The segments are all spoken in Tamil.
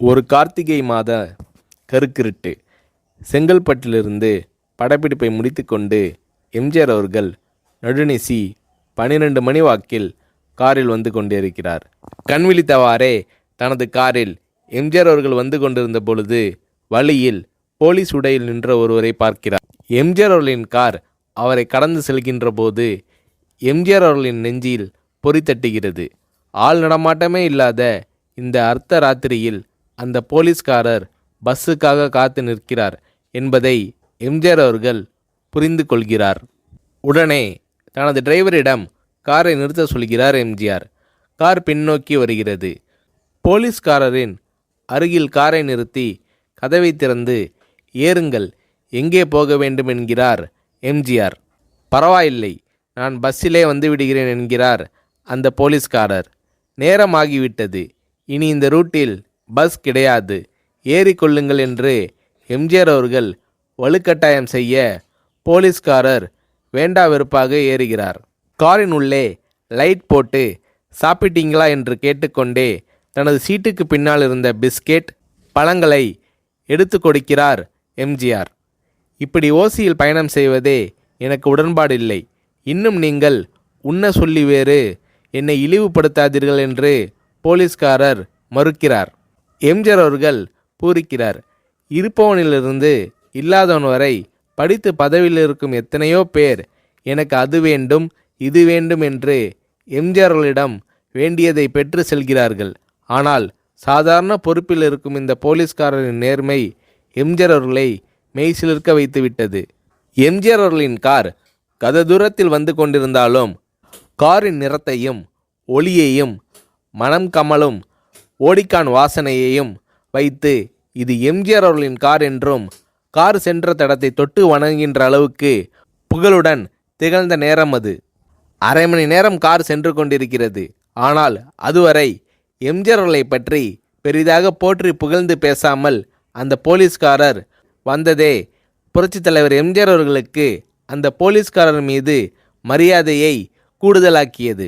ஒரு கார்த்திகை மாத கருக்கிருட்டு. செங்கல்பட்டிலிருந்து படப்பிடிப்பை முடித்துக்கொண்டு எம்ஜிஆர் அவர்கள் நடுநிசி 12 மணி வாக்கில் காரில் வந்து கொண்டிருக்கிறார். கண் விழித்தவாறே தனது காரில் எம்ஜிஆர் அவர்கள் வந்து கொண்டிருந்த பொழுது வழியில் போலீஸ் உடையில் நின்ற ஒருவரை பார்க்கிறார். எம்ஜிஆர் அவர்களின் கார் அவரை கடந்து செல்கின்ற போது எம்ஜிஆர் அவர்களின் நெஞ்சில் பொறி தட்டுகிறது. ஆள் நடமாட்டமே இல்லாத இந்த அர்த்த ராத்திரியில் அந்த போலீஸ்காரர் பஸ்ஸுக்காக காத்து நிற்கிறார் என்பதை எம்ஜிஆர் அவர்கள் புரிந்து கொள்கிறார். உடனே தனது டிரைவரிடம் காரை நிறுத்த சொல்கிறார் எம்ஜிஆர். கார் பின்னோக்கி வருகிறது. போலீஸ்காரரின் அருகில் காரை நிறுத்தி கதவை திறந்து ஏறுங்கள், எங்கே போக வேண்டும் என்கிறார் எம்ஜிஆர். பரவாயில்லை, நான் பஸ்ஸிலே வந்து விடுகிறேன் என்கிறார் அந்த போலீஸ்காரர். நேரமாகிவிட்டது, இனி இந்த ரூட்டில் பஸ் கிடையாது, ஏறிக்கொள்ளுங்கள் என்று எம்ஜிஆர் அவர்கள் வலுக்கட்டாயம் செய்ய போலீஸ்காரர் வேண்டா வெறுப்பாக ஏறுகிறார். காரின் உள்ளே லைட் போட்டு சாப்பிட்டீங்களா என்று கேட்டுக்கொண்டே தனது சீட்டுக்கு பின்னால் இருந்த பிஸ்கெட் பழங்களை எடுத்து கொடுக்கிறார் எம்ஜிஆர். இப்படி ஓசியில் பயணம் செய்வதே எனக்கு உடன்பாடில்லை. இன்னும் நீங்கள் உண்ண சொல்லி வேறு என்னை இழிவுபடுத்தாதீர்கள் என்று போலீஸ்காரர் மறுக்கிறார். எம்ஜிஆர் அவர்கள் பூரிக்கிறார். இருப்பவனிலிருந்து இல்லாதவன் வரை படித்து பதவியில் இருக்கும் எத்தனையோ பேர் எனக்கு அது வேண்டும் இது வேண்டும் என்று எம்ஜிஆர் அவர்களிடம் வேண்டியதை பெற்று செல்கிறார்கள். ஆனால் சாதாரண பொறுப்பில் இருக்கும் இந்த போலீஸ்காரரின் நேர்மை எம்ஜிஆர் அவர்களை மெய்சிலிர்க்க வைத்துவிட்டது. எம்ஜிஆர் அவர்களின் கார் கத தூரத்தில் வந்து கொண்டிருந்தாலும் காரின் நிறத்தையும் ஒளியையும் மனம் கமலும் ஓடிக்கான் வாசனையையும் வைத்து இது எம்ஜிஆர் அவர்களின் கார் என்றும் கார் சென்ற தடத்தை தொட்டு வணங்குகின்ற அளவுக்கு புகழுடன் திகழ்ந்த நேரம் அது. அரை மணி நேரம் கார் சென்று கொண்டிருக்கிறது. ஆனால் அதுவரை எம்ஜிஆர் அவர்களை பற்றி பெரிதாக போற்றி புகழ்ந்து பேசாமல் அந்த போலீஸ்காரர் வந்ததே புரட்சித் தலைவர் எம்ஜிஆர் அவர்களுக்கு அந்த போலீஸ்காரர் மீது மரியாதையை கூடுதலாக்கியது.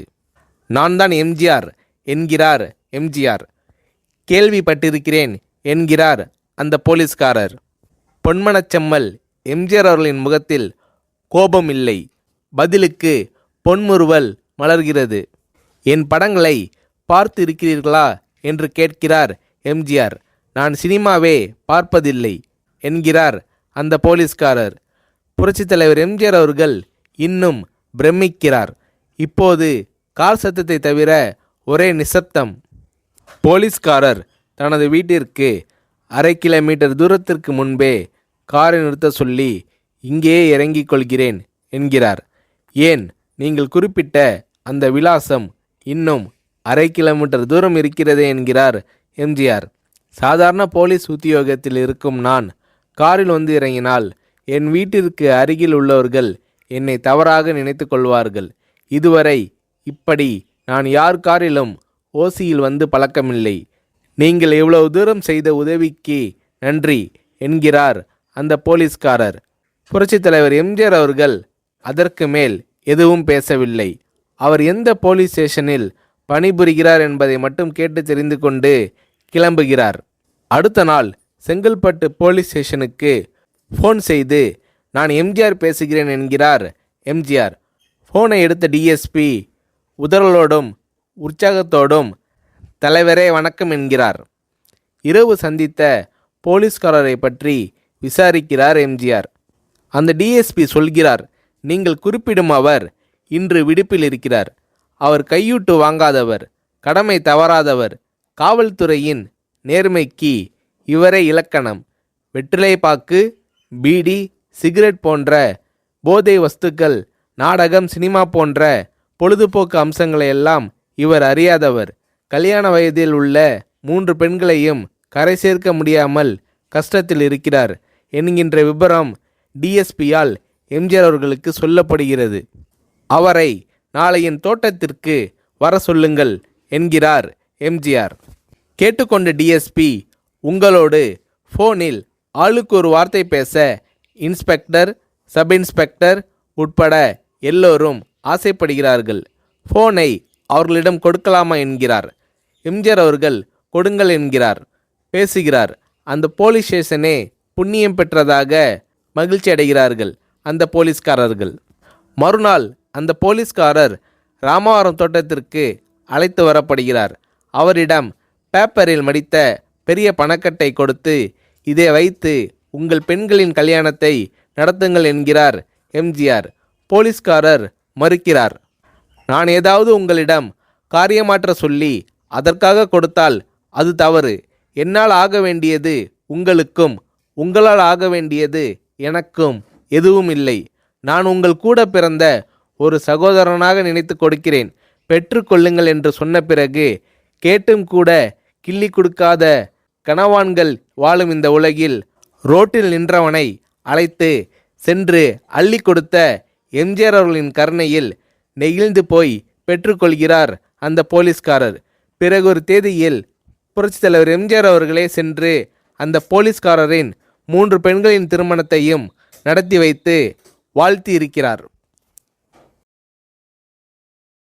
நான் தான் எம்ஜிஆர் என்கிறார் எம்ஜிஆர். கேள்விப்பட்டிருக்கிறேன் என்கிறார் அந்த போலீஸ்காரர். பொன்மனச்செம்மல் எம்ஜிஆர் அவர்களின் முகத்தில் கோபம் இல்லை, பதிலுக்கு பொன்முறுவல் மலர்கிறது. என் படங்களை பார்த்து இருக்கிறீர்களா என்று கேட்கிறார் எம்ஜிஆர். நான் சினிமாவே பார்ப்பதில்லை என்கிறார் அந்த போலீஸ்காரர். புரட்சித் தலைவர் எம்ஜிஆர் அவர்கள் இன்னும் பிரமிக்கிறார். இப்போது கார் சத்தத்தை தவிர ஒரே நிசப்தம். போலீஸ்காரர் தனது வீட்டிற்கு 1/2 கிலோமீட்டர் தூரத்திற்கு முன்பே காரை நிறுத்த சொல்லி இங்கேயே இறங்கிக் கொள்கிறேன் என்கிறார். ஏன், நீங்கள் குறிப்பிட்ட அந்த விலாசம் இன்னும் 1/2 கிலோமீட்டர் தூரம் இருக்கிறதே என்கிறார் எம்ஜிஆர். சாதாரண போலீஸ் உத்தியோகத்தில் இருக்கும் நான் காரில் வந்து இறங்கினால் என் வீட்டிற்கு அருகில் உள்ளவர்கள் என்னை தவறாக நினைத்து கொள்வார்கள். இதுவரை இப்படி நான் யார் காரிலும் ஓசியில் வந்து பழக்கமில்லை. நீங்கள் இவ்வளவு தூரம் செய்த உதவிக்கு நன்றி என்கிறார் அந்த போலீஸ்காரர். புரட்சித் தலைவர் எம்ஜிஆர் அவர்கள் அதற்கு மேல் எதுவும் பேசவில்லை. அவர் எந்த போலீஸ் ஸ்டேஷனில் பணிபுரிகிறார் என்பதை மட்டும் கேட்டு தெரிந்து கொண்டு கிளம்புகிறார். அடுத்த நாள் செங்கல்பட்டு போலீஸ் ஸ்டேஷனுக்கு ஃபோன் செய்து நான் எம்ஜிஆர் பேசுகிறேன் என்கிறார் எம்ஜிஆர். ஃபோனை எடுத்த டிஎஸ்பி உதறலோடும் உற்சாகத்தோடும் தலைவரே வணக்கம் என்கிறார். இரவு சந்தித்த போலீஸ்காரரை பற்றி விசாரிக்கிறார் எம்ஜிஆர். அந்த டிஎஸ்பி சொல்கிறார், நீங்கள் குறிப்பிடும் அவர் இன்று விடுப்பில் இருக்கிறார். அவர் கையூட்டு வாங்காதவர், கடமை தவறாதவர், காவல்துறையின் நேர்மைக்கு இவரே இலக்கணம். வெற்றிலை பாக்கு, பீடி, சிகரெட் போன்ற போதை வஸ்துக்கள், நாடகம், சினிமா போன்ற பொழுதுபோக்கு அம்சங்களையெல்லாம் இவர் அறியாதவர். கல்யாண வயதில் உள்ள 3 பெண்களையும் கரை சேர்க்க முடியாமல் கஷ்டத்தில் இருக்கிறார் என்கின்ற விபரம் டிஎஸ்பியால் எம்ஜிஆர் அவர்களுக்கு சொல்லப்படுகிறது. அவரை நாளை என் தோட்டத்திற்கு வர சொல்லுங்கள் என்கிறார் எம்ஜிஆர். கேட்டுக்கொண்ட டிஎஸ்பி உங்களோடு ஃபோனில் ஆளுக்கு ஒரு வார்த்தை பேச இன்ஸ்பெக்டர், சப் இன்ஸ்பெக்டர் உட்பட எல்லோரும் ஆசைப்படுகிறார்கள். ஃபோனை அவர்களிடம் கொடுக்கலாமா என்கிறார். எம்ஜிஆர் அவர்கள் கொடுங்கள் என்கிறார். பேசுகிறார். அந்த போலீஸ் ஸ்டேஷனே புண்ணியம் பெற்றதாக மகிழ்ச்சி அடைகிறார்கள் அந்த போலீஸ்காரர்கள். மறுநாள் அந்த போலீஸ்காரர் ராமவரம் தோட்டத்திற்கு அழைத்து வரப்படுகிறார். அவரிடம் பேப்பரில் மடித்த பெரிய பணக்கட்டை கொடுத்து, இதை வைத்து உங்கள் பெண்களின் கல்யாணத்தை நடத்துங்கள் என்கிறார் எம்ஜிஆர். போலீஸ்காரர் மறுக்கிறார். நான் ஏதாவது உங்களிடம் காரியமாற்ற சொல்லி அதற்காக கொடுத்தால் அது தவறு. என்னால் ஆக வேண்டியது உங்களுக்கும், உங்களால் ஆக வேண்டியது எனக்கும் எதுவும் இல்லை. நான் உங்கள் கூட பிறந்த ஒரு சகோதரனாக நினைத்து கொடுக்கிறேன், பெற்றுக்கொள்ளுங்கள் என்று சொன்ன பிறகு கேட்டும் கூட கிள்ளி கொடுக்காத கனவான்கள் வாழும் இந்த உலகில் ரோட்டில் நின்றவனை அழைத்து சென்று அள்ளி கொடுத்த எம்ஜிஆர் அவர்களின் கருணையில் நெகிழ்ந்து போய் பெற்றுக்கொள்கிறார் அந்த போலீஸ்காரர். பிறகு ஒரு தேதியில் புரட்சித் தலைவர் எம்ஜிஆர் அவர்களே சென்று அந்த போலீஸ்காரரின் 3 பெண்களின் திருமணத்தையும் நடத்தி வைத்து வாழ்த்தி இருக்கிறார்.